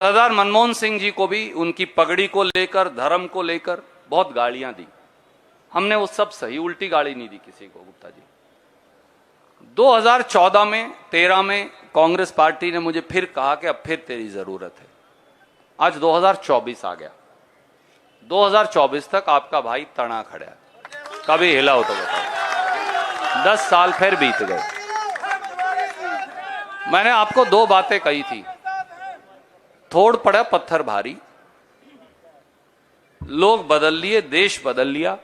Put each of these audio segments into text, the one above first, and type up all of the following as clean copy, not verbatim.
सरदार मनमोहन सिंह जी को भी उनकी पगड़ी को लेकर, धर्म को लेकर बहुत गालियां दी। हमने वो सब सही, उल्टी गाली नहीं दी किसी को। गुप्ता जी 2014 में 13 में कांग्रेस पार्टी ने मुझे फिर कहा कि अब फिर तेरी जरूरत है। आज 2024 आ गया, 2024 तक आपका भाई तना खड़ा है, कभी हिला हो तो बताओ। 10 साल फिर बीत गए। मैंने आपको 2 बातें कही थी, थोड़ पड़ा पत्थर भारी, लोग बदल लिए, देश बदल लिया,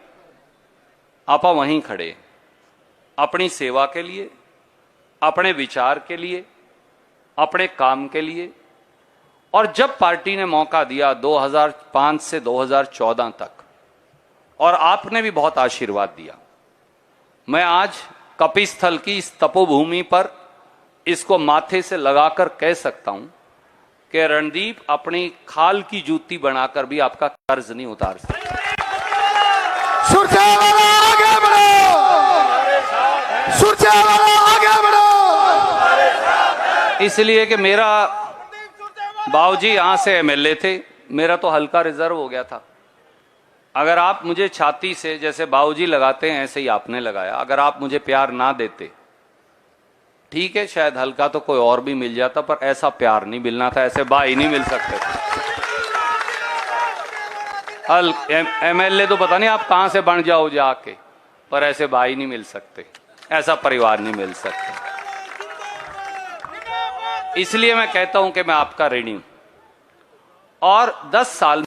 आपा वहीं खड़े अपनी सेवा के लिए, अपने विचार के लिए, अपने काम के लिए। और जब पार्टी ने मौका दिया 2005 से 2014 तक, और आपने भी बहुत आशीर्वाद दिया, मैं आज कपिस्थल की इस तपोभूमि पर इसको माथे से लगाकर कह सकता हूं कि रणदीप अपनी खाल की जूती बनाकर भी आपका कर्ज नहीं उतार सकता। आगे बढ़ो, आगे बढ़ो। इसलिए कि मेरा बाबूजी यहां से एमएलए थे, मेरा तो हल्का रिजर्व हो गया था। अगर आप मुझे छाती से जैसे बाबूजी लगाते हैं ऐसे ही आपने लगाया। अगर आप मुझे प्यार ना देते, ठीक है, शायद हल्का तो कोई और भी मिल जाता, पर ऐसा प्यार नहीं मिलना था, ऐसे भाई नहीं मिल सकते थे। एमएलए तो पता नहीं आप कहां से बन जाओ जाके, पर ऐसे भाई नहीं मिल सकते, ऐसा परिवार नहीं मिल सकता। इसलिए मैं कहता हूं कि मैं आपका ऋणी हूं। और 10 साल में,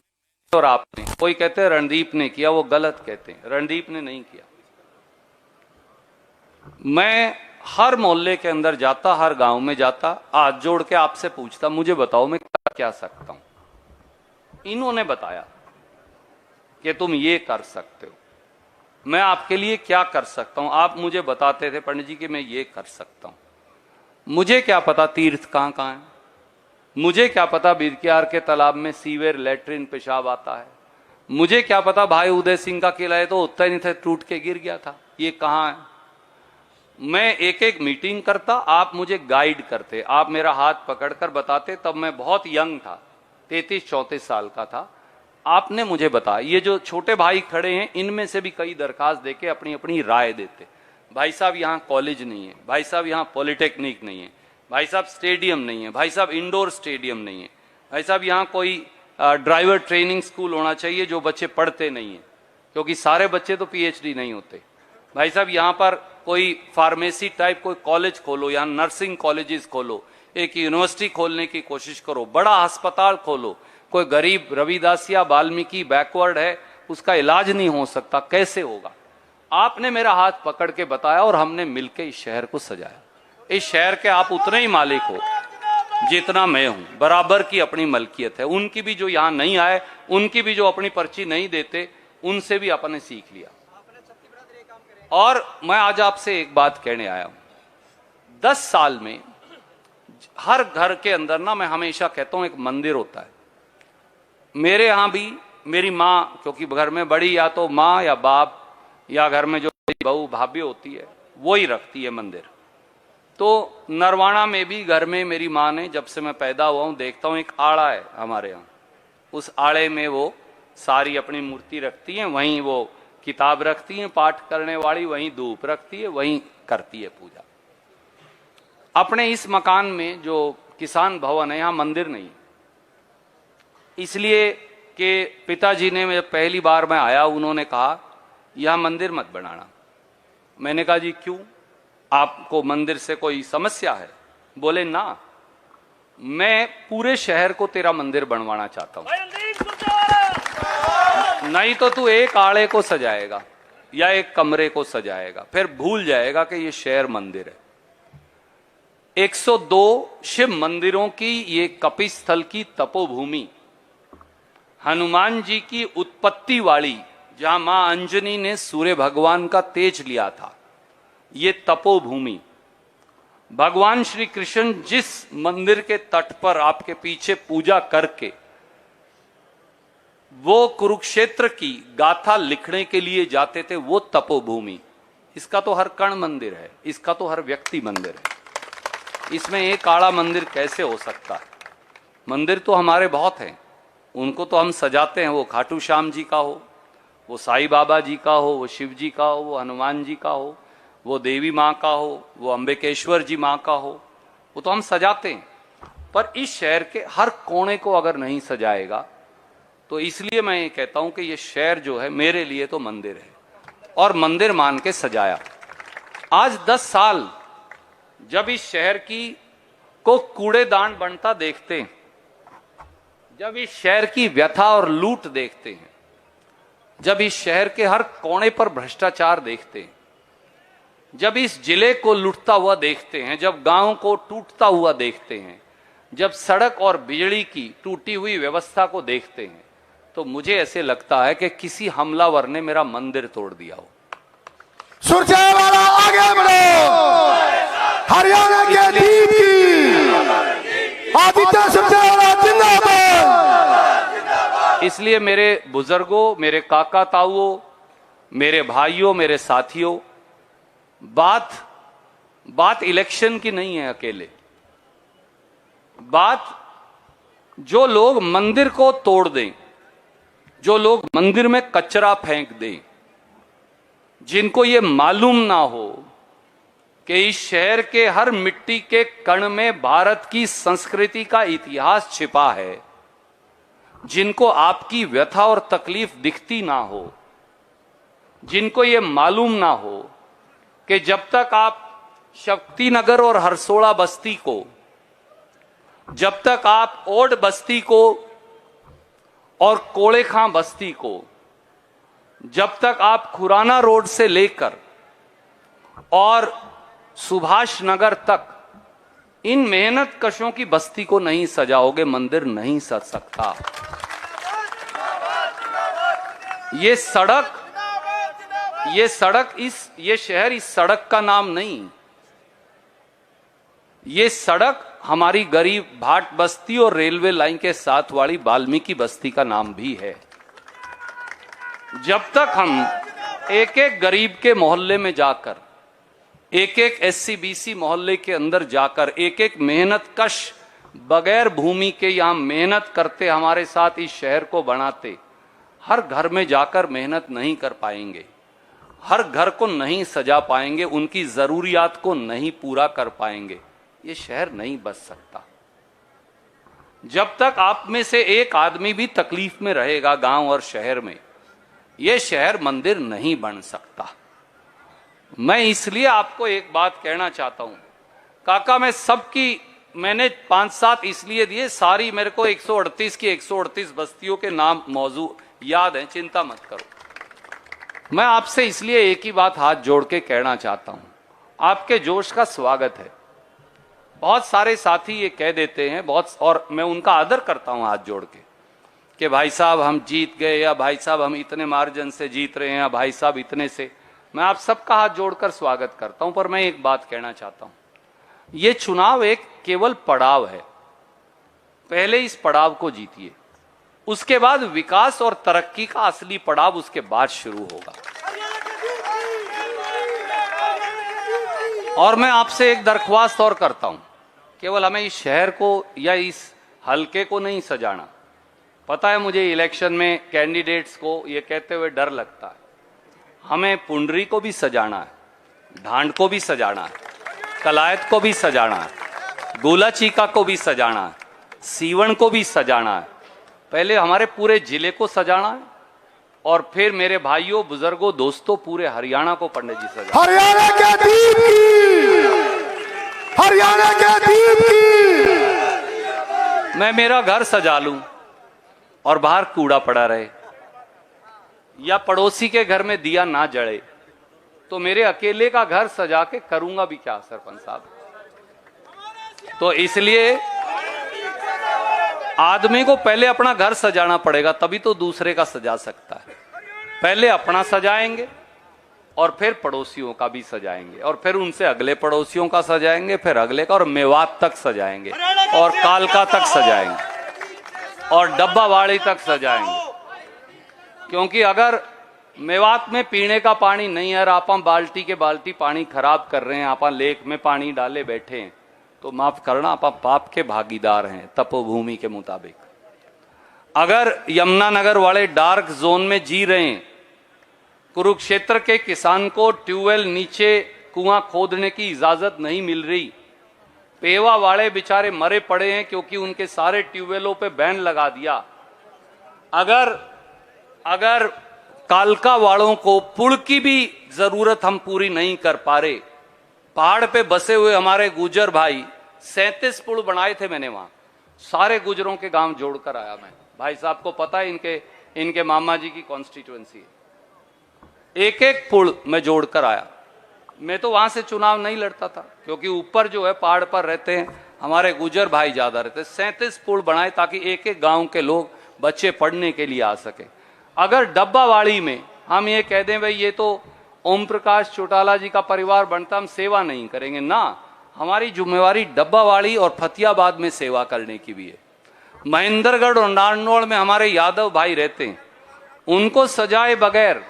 और आपने, कोई कहते हैं रणदीप ने किया, वो गलत कहते हैं, रणदीप ने नहीं किया। मैं हर मोहल्ले के अंदर जाता, हर गांव में जाता, हाथ जोड़ के आपसे पूछता, मुझे बताओ मैं क्या सकता हूं। इन्होंने बताया कि तुम ये कर सकते हो, मैं आपके लिए क्या कर सकता हूं। आप मुझे बताते थे पंडित जी कि मैं ये कर सकता हूं। मुझे क्या पता तीर्थ कहां कहां है, मुझे क्या पता बिरकियार के तालाब में सीवर, लैट्रिन, पेशाब आता है। मुझे क्या पता भाई उदय सिंह का किला है तो होता ही नहीं था, टूट के गिर गया था, ये कहां है। मैं एक एक मीटिंग करता, आप मुझे गाइड करते, आप मेरा हाथ पकड़कर बताते। तब मैं बहुत यंग था, 33-34 साल का था। आपने मुझे बताया। ये जो छोटे भाई खड़े हैं, इनमें से भी कई दरखास्त देके अपनी अपनी राय देते। भाई साहब यहाँ कॉलेज नहीं है, भाई साहब यहाँ पॉलिटेक्निक नहीं है, भाई साहब स्टेडियम नहीं है, भाई साहब इंडोर स्टेडियम नहीं है, भाई साहब यहाँ कोई ड्राइवर ट्रेनिंग स्कूल होना चाहिए जो बच्चे पढ़ते नहीं है, क्योंकि सारे बच्चे तो पीएचडी नहीं होते। भाई साहब यहाँ पर कोई फार्मेसी टाइप कोई कॉलेज खोलो, यहाँ नर्सिंग कॉलेजेस खोलो, एक यूनिवर्सिटी खोलने की कोशिश करो, बड़ा अस्पताल खोलो। कोई गरीब रविदासिया वाल्मीकि बैकवर्ड है, उसका इलाज नहीं हो सकता, कैसे होगा। आपने मेरा हाथ पकड़ के बताया और हमने मिलकर इस शहर को सजाया। इस शहर के आप उतने ही मालिक हो जितना मैं हूं, बराबर की अपनी मलकियत है। उनकी भी जो यहां नहीं आए, उनकी भी जो अपनी पर्ची नहीं देते, उनसे भी अपने सीख लिया। और मैं आज आपसे एक बात कहने आया हूं, 10 साल में हर घर के अंदर ना, मैं हमेशा कहता हूं एक मंदिर होता है। मेरे यहां भी मेरी माँ, क्योंकि घर में बड़ी या तो माँ या बाप या घर में जो बहू भाभी होती है वो ही रखती है मंदिर। तो नरवाणा में भी घर में मेरी माँ ने, जब से मैं पैदा हुआ हूं देखता हूं, एक आड़ा है हमारे यहाँ, उस आड़े में वो सारी अपनी मूर्ति रखती हैं, वहीं वो किताब रखती हैं पाठ करने वाली, वहीं धूप रखती है, वहीं करती है पूजा। अपने इस मकान में जो किसान भवन है, यहाँ मंदिर नहीं, इसलिए कि पिताजी ने, जब पहली बार मैं आया, उन्होंने कहा यह मंदिर मत बनाना। मैंने कहा जी क्यों, आपको मंदिर से कोई समस्या है? बोले ना, मैं पूरे शहर को तेरा मंदिर बनवाना चाहता हूं, नहीं तो तू एक आड़े को सजाएगा या एक कमरे को सजाएगा, फिर भूल जाएगा कि ये शहर मंदिर है। 102 शिव मंदिरों की ये कपिस्थल की तपोभूमि, हनुमान जी की उत्पत्ति वाली, जहां मां अंजनी ने सूर्य भगवान का तेज लिया था, ये तपोभूमि। भगवान श्री कृष्ण जिस मंदिर के तट पर आपके पीछे पूजा करके वो कुरुक्षेत्र की गाथा लिखने के लिए जाते थे, वो तपोभूमि। इसका तो हर कण मंदिर है, इसका तो हर व्यक्ति मंदिर है। इसमें एक आड़ा मंदिर कैसे हो सकता है? मंदिर तो हमारे बहुत हैं, उनको तो हम सजाते हैं, वो खाटू श्याम जी का हो, वो साईं बाबा जी का हो, वो शिव जी का हो, वो हनुमान जी का हो, वो देवी माँ का हो, वो अंबिकेश्वर जी माँ का हो, वो तो हम सजाते हैं। पर इस शहर के हर कोने को अगर नहीं सजाएगा तो इसलिए मैं ये कहता हूं कि ये शहर जो है मेरे लिए तो मंदिर है, और मंदिर मान के सजाया। आज 10 साल जब इस शहर की को कूड़ेदान बनता देखते हैं, जब इस शहर की व्यथा और लूट देखते हैं, जब इस शहर के हर कोने पर भ्रष्टाचार देखते हैं, जब इस जिले को लूटता हुआ देखते हैं, जब गांव को टूटता हुआ देखते हैं, जब सड़क और बिजली की टूटी हुई व्यवस्था को देखते हैं, तो मुझे ऐसे लगता है कि किसी हमलावर ने मेरा मंदिर तोड़ दिया हो। सुरजेवाला आगे बढ़ो, हरियाणा के दीप की आदित्य सुरजेवाला जिंदाबाद। इसलिए मेरे बुजुर्गों, मेरे काका ताऊओं, मेरे भाइयों, मेरे साथियों, बात इलेक्शन की नहीं है अकेले। बात जो लोग मंदिर को तोड़ दें, जो लोग मंदिर में कचरा फेंक दें, जिनको ये मालूम ना हो कि इस शहर के हर मिट्टी के कण में भारत की संस्कृति का इतिहास छिपा है, जिनको आपकी व्यथा और तकलीफ दिखती ना हो, जिनको ये मालूम ना हो कि जब तक आप शक्तिनगर और हरसोड़ा बस्ती को, जब तक आप ओड बस्ती को और कोड़ेखां बस्ती को, जब तक आप खुराना रोड से लेकर और सुभाष नगर तक इन मेहनत कशों की बस्ती को नहीं सजाओगे, मंदिर नहीं सज सकता। ये शहर इस सड़क का नाम नहीं, ये सड़क हमारी गरीब भाट बस्ती और रेलवे लाइन के साथ वाली वाल्मीकि बस्ती का नाम भी है। जब तक हम एक एक गरीब के मोहल्ले में जाकर, एक एक SC-BC मोहल्ले के अंदर जाकर, एक एक मेहनत कश बगैर भूमि के यहां मेहनत करते हमारे साथ इस शहर को बनाते, हर घर में जाकर मेहनत नहीं कर पाएंगे, हर घर को नहीं सजा पाएंगे, उनकी जरूरियात को नहीं पूरा कर पाएंगे, ये शहर नहीं बच सकता। जब तक आप में से एक आदमी भी तकलीफ में रहेगा गांव और शहर में, यह शहर मंदिर नहीं बन सकता। मैं इसलिए आपको एक बात कहना चाहता हूं काका, मैंने 5-7 इसलिए दिए, सारी मेरे को 138 की 138 बस्तियों के नाम मौजूद याद हैं, चिंता मत करो। मैं आपसे इसलिए एक ही बात हाथ जोड़ के कहना चाहता हूं, आपके जोश का स्वागत है। बहुत सारे साथी ये कह देते हैं, और मैं उनका आदर करता हूं हाथ जोड़ के, कि भाई साहब हम जीत गए, या भाई साहब हम इतने मार्जिन से जीत रहे हैं, या भाई साहब इतने से। मैं आप सबका हाथ जोड़कर स्वागत करता हूं, पर मैं एक बात कहना चाहता हूं, ये चुनाव एक केवल पड़ाव है। पहले इस पड़ाव को जीतिए, उसके बाद विकास और तरक्की का असली पड़ाव उसके बाद शुरू होगा। और मैं आपसे एक दरख्वास्त और करता हूं, केवल हमें इस शहर को या इस हलके को नहीं सजाना। पता है मुझे इलेक्शन में कैंडिडेट्स को ये कहते हुए डर लगता है, हमें पुंडरी को भी सजाना है, ढांड को भी सजाना है, कलायत को भी सजाना है, गोला चीका को भी सजाना है, सीवन को भी सजाना है। पहले हमारे पूरे जिले को सजाना है, और फिर मेरे भाइयों, बुजुर्गों, दोस्तों, पूरे हरियाणा को पंडित जी सजाना। हरियाणा के दीप की, हरियाणा के दीप की। मैं मेरा घर सजा लूं और बाहर कूड़ा पड़ा रहे, या पड़ोसी के घर में दिया ना जले, तो मेरे अकेले का घर सजा के करूंगा भी क्या सरपंच साहब? तो इसलिए आदमी को पहले अपना घर सजाना पड़ेगा, तभी तो दूसरे का सजा सकता है। पहले अपना सजाएंगे और फिर पड़ोसियों का भी सजाएंगे, और फिर उनसे अगले पड़ोसियों का सजाएंगे, फिर अगले का, और मेवात तक सजाएंगे, और कालका तक सजाएंगे, और डब्बावाड़ी तक सजाएंगे। क्योंकि अगर मेवात में पीने का पानी नहीं है, आप बाल्टी के बाल्टी पानी खराब कर रहे हैं, आप लेक में पानी डाले बैठे हैं, तो माफ करना, आप पाप के भागीदार हैं तपोभूमि के मुताबिक। अगर यमुनानगर वाले डार्क जोन में जी रहे हैं, कुरुक्षेत्र के किसान को ट्यूबवेल नीचे कुआं खोदने की इजाजत नहीं मिल रही, पेवा वाले बेचारे मरे पड़े हैं क्योंकि उनके सारे ट्यूबवेलों पे बैन लगा दिया। अगर कालका वालों को पुल की भी जरूरत हम पूरी नहीं कर पा रहे, पहाड़ पे बसे हुए हमारे गुजर भाई 37 पुल बनाए थे मैंने वहां, सारे गुजरों के गांव जोड़कर आया मैं। भाई साहब को पता है इनके मामा जी की कॉन्स्टिट्यूएंसी है, एक एक पुल मैं जोड़कर आया। मैं तो वहां से चुनाव नहीं लड़ता था क्योंकि ऊपर जो है पहाड़ पर रहते हैं हमारे गुजर भाई ज्यादा रहते। 37 पुल बनाए ताकि एक एक गांव के लोग बच्चे पढ़ने के लिए आ सके। अगर डब्बावाड़ी में हम ये कह दें भाई ये तो ओम प्रकाश चौटाला जी का परिवार बनता, हम सेवा नहीं करेंगे ना, हमारी जिम्मेवारी डब्बावाड़ी और फतियाबाद में सेवा करने की भी है। महेंद्रगढ़ और नारनौल में हमारे यादव भाई रहते हैं, उनको सजाए बगैर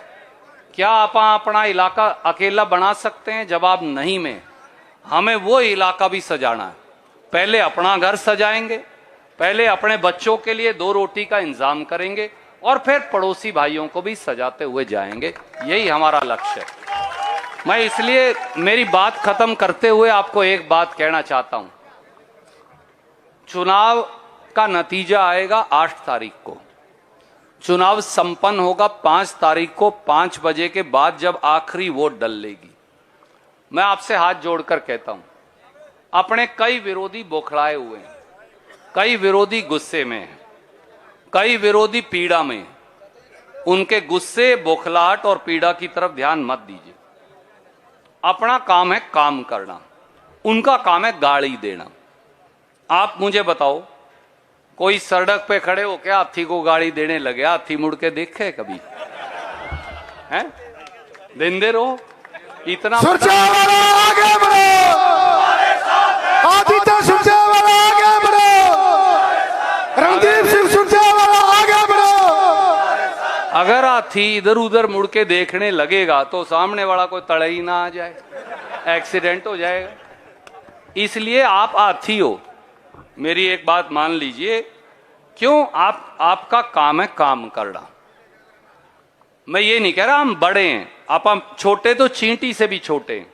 क्या आप अपना इलाका अकेला बना सकते हैं? जवाब नहीं में। हमें वो इलाका भी सजाना है। पहले अपना घर सजाएंगे, पहले अपने बच्चों के लिए 2 रोटी का इंतजाम करेंगे और फिर पड़ोसी भाइयों को भी सजाते हुए जाएंगे। यही हमारा लक्ष्य है। मैं इसलिए मेरी बात खत्म करते हुए आपको एक बात कहना चाहता हूं। चुनाव का नतीजा आएगा 8 तारीख को, चुनाव संपन्न होगा 5 तारीख को 5 बजे के बाद जब आखिरी वोट डलेगी। मैं आपसे हाथ जोड़कर कहता हूं, अपने कई विरोधी बौखलाए हुए हैं, कई विरोधी गुस्से में हैं, कई विरोधी पीड़ा में, उनके गुस्से, बौखलाहट और पीड़ा की तरफ ध्यान मत दीजिए। अपना काम है काम करना, उनका काम है गाली देना। आप मुझे बताओ, कोई सड़क पे खड़े हो क्या हाथी को गाड़ी देने लगे? हाथी मुड़ के देखे कभी? हैं? देंदे रहो इतना। आगे बढ़ो, आदित्य सुरजेवाला आगे बढ़ो, रणदीप सिंह सुरजेवाला आगे बढ़ो। अगर हाथी इधर उधर मुड़ के देखने लगेगा तो सामने वाला कोई तड़ई ना आ जाए, एक्सीडेंट हो जाएगा। इसलिए आप हाथी हो, मेरी एक बात मान लीजिए। क्यों? आपका काम है काम करना। मैं ये नहीं कह रहा हम बड़े हैं, आप छोटे तो चींटी से भी छोटे हैं।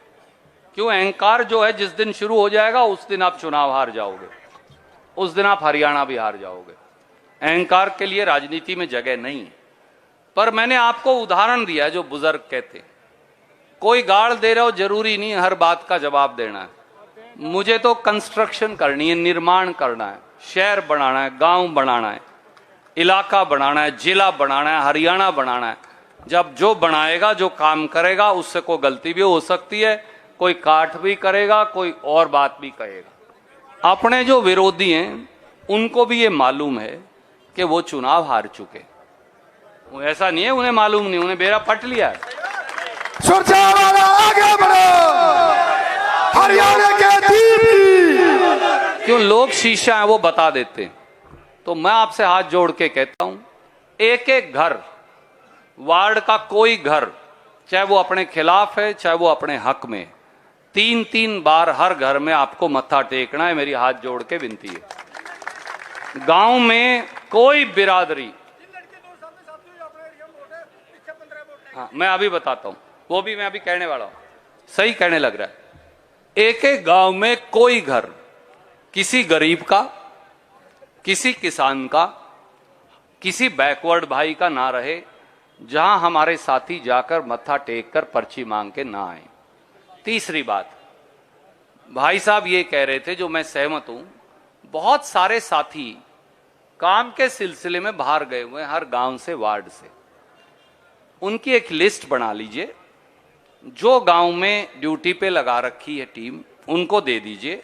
क्यों? अहंकार जो है जिस दिन शुरू हो जाएगा उस दिन आप चुनाव हार जाओगे, उस दिन आप हरियाणा भी हार जाओगे। अहंकार के लिए राजनीति में जगह नहीं है। पर मैंने आपको उदाहरण दिया जो बुजुर्ग कहते, कोई गाड़ दे रहे हो जरूरी नहीं हर बात का जवाब देना है। मुझे तो कंस्ट्रक्शन करनी है, निर्माण करना है, शहर बनाना है, गांव बनाना है, इलाका बनाना है, जिला बनाना है, हरियाणा बनाना है। जब जो बनाएगा, जो काम करेगा, उससे कोई गलती भी हो सकती है, कोई काट भी करेगा, कोई और बात भी कहेगा। अपने जो विरोधी हैं उनको भी ये मालूम है कि वो चुनाव हार चुके। वो ऐसा नहीं है उन्हें मालूम नहीं, उन्हें बेड़ा पट लिया है। सुरजेवाला आगे बढ़ो, हरियाणा के क्यों? लोग शीशा है वो बता देते हैं। तो मैं आपसे हाथ जोड़ के कहता हूं, एक एक घर, वार्ड का कोई घर, चाहे वो अपने खिलाफ है चाहे वो अपने हक में, 3-3 बार हर घर में आपको मत्था टेकना है। मेरी हाथ जोड़ के विनती है। गांव में कोई बिरादरी, हाँ मैं अभी बताता हूं, वो भी मैं अभी कहने वाला हूं, सही कहने लग रहा है। एक एक गांव में कोई घर किसी गरीब का, किसी किसान का, किसी बैकवर्ड भाई का ना रहे, जहां हमारे साथी जाकर मत्था टेक कर पर्ची मांग के ना आए। तीसरी बात, भाई साहब ये कह रहे थे जो मैं सहमत हूं, बहुत सारे साथी काम के सिलसिले में बाहर गए हुए हैं हर गांव से, वार्ड से। उनकी एक लिस्ट बना लीजिए, जो गांव में ड्यूटी पे लगा रखी है टीम उनको दे दीजिए,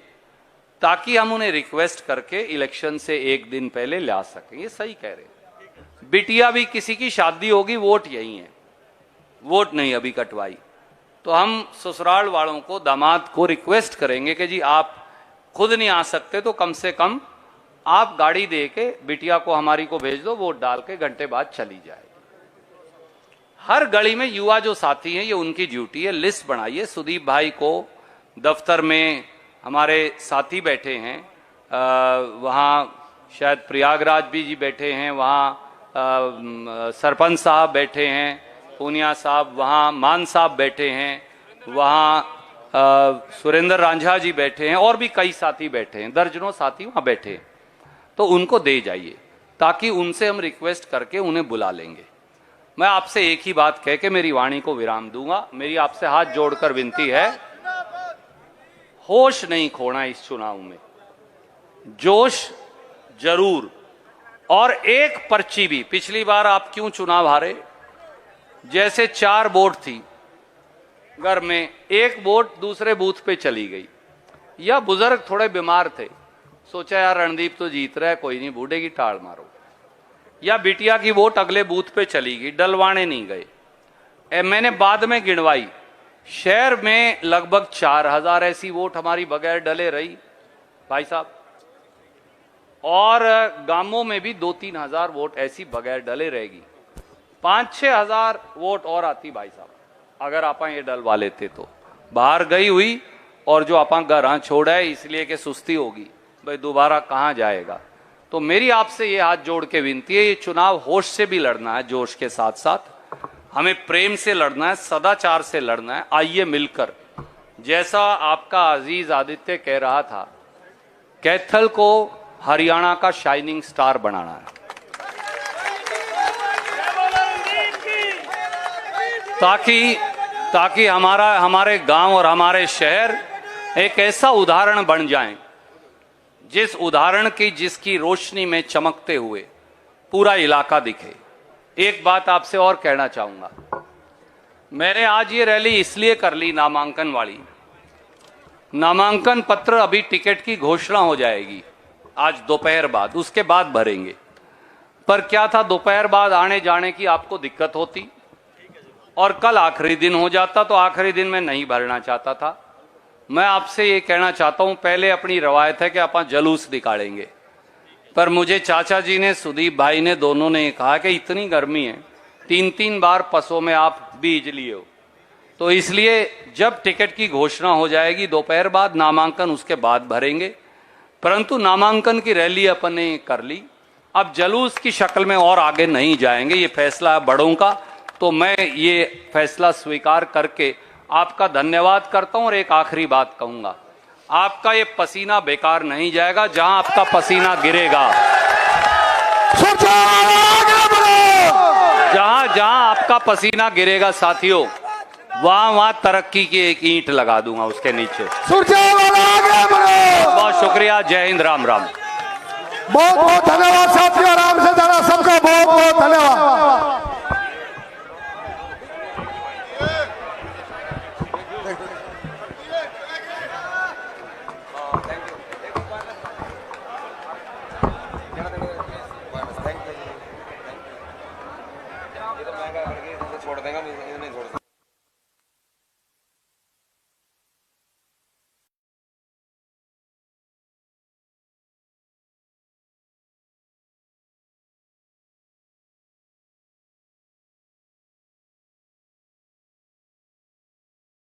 ताकि हम उन्हें रिक्वेस्ट करके इलेक्शन से 1 दिन पहले ला सकें। ये सही कह रहे हैं। बिटिया भी किसी की शादी होगी, वोट यही है, वोट नहीं अभी कटवाई, तो हम ससुराल वालों को, दामाद को रिक्वेस्ट करेंगे कि जी आप खुद नहीं आ सकते तो कम से कम आप गाड़ी दे के बिटिया को हमारी को भेज दो, वोट डाल के घंटे बाद चली जाए। हर गली में युवा जो साथी हैं, ये उनकी ड्यूटी है। लिस्ट बनाइए, सुदीप भाई को दफ्तर में हमारे साथी बैठे हैं, वहाँ शायद प्रयागराज भी जी बैठे हैं, वहाँ सरपंच साहब बैठे हैं, पूनिया साहब, वहाँ मान साहब बैठे हैं, वहाँ सुरेंद्र रांझा जी बैठे हैं, और भी कई साथी बैठे हैं, दर्जनों साथी वहाँ बैठे हैं। तो उनको दे जाइए ताकि उनसे हम रिक्वेस्ट करके उन्हें बुला लेंगे। मैं आपसे एक ही बात कह के मेरी वाणी को विराम दूंगा। मेरी आपसे हाथ जोड़कर विनती है, होश नहीं खोना इस चुनाव में, जोश जरूर। और एक पर्ची भी, पिछली बार आप क्यों चुनाव हारे, जैसे 4 वोट थी घर में, 1 वोट दूसरे बूथ पे चली गई, या बुजुर्ग थोड़े बीमार थे, सोचा यार रणदीप तो जीत रहा है, कोई नहीं, बूढ़े की टाल मारो, या बिटिया की वोट अगले बूथ पे चली गई, डलवाने नहीं गए। मैंने बाद में गिनवाई, शहर में लगभग 4000 ऐसी वोट हमारी बगैर डले रही भाई साहब, और गांवों में भी 2-3 हजार वोट ऐसी बगैर डले रहेगी। 5-6 हजार वोट और आती भाई साहब अगर आप ये डलवा लेते तो। बाहर गई हुई, और जो आप घर छोड़ा है इसलिए कि सुस्ती होगी, भाई दोबारा कहां जाएगा। तो मेरी आपसे ये हाथ जोड़ के विनती है, ये चुनाव होश से भी लड़ना है, जोश के साथ साथ हमें प्रेम से लड़ना है, सदाचार से लड़ना है। आइए मिलकर, जैसा आपका अजीज आदित्य कह रहा था, कैथल को हरियाणा का शाइनिंग स्टार बनाना है, ताकि हमारे गांव और हमारे शहर एक ऐसा उदाहरण बन जाएं, जिस उदाहरण की जिसकी रोशनी में चमकते हुए पूरा इलाका दिखे। एक बात आपसे और कहना चाहूंगा, मैंने आज ये रैली इसलिए कर ली नामांकन वाली, नामांकन पत्र अभी टिकट की घोषणा हो जाएगी आज दोपहर बाद, उसके बाद भरेंगे। पर क्या था, दोपहर बाद आने जाने की आपको दिक्कत होती, और कल आखिरी दिन हो जाता, तो आखिरी दिन मैं नहीं भरना चाहता था। मैं आपसे ये कहना चाहता हूं, पहले अपनी रवायत है कि आप जलूस निकालेंगे, पर मुझे चाचा जी ने, सुदीप भाई ने, दोनों ने कहा कि इतनी गर्मी है, 3-3 बार पसों में आप बीज लिए हो, तो इसलिए जब टिकट की घोषणा हो जाएगी दोपहर बाद, नामांकन उसके बाद भरेंगे। परंतु नामांकन की रैली अपन ने कर ली, अब जलूस की शक्ल में और आगे नहीं जाएंगे, ये फैसला है बड़ों का। तो मैं ये फैसला स्वीकार करके आपका धन्यवाद करता हूं, और एक आखिरी बात कहूंगा, आपका ये पसीना बेकार नहीं जाएगा, जहां आपका पसीना गिरेगा, जहां आपका पसीना गिरेगा साथियों, वहां तरक्की की एक ईंट लगा दूंगा उसके नीचे। बहुत शुक्रिया, जय हिंद, राम राम। बहुत बहुत धन्यवाद साथियों, आराम से जाना, सबका बहुत बहुत धन्यवाद। छोड़ देगा, नहीं छोड़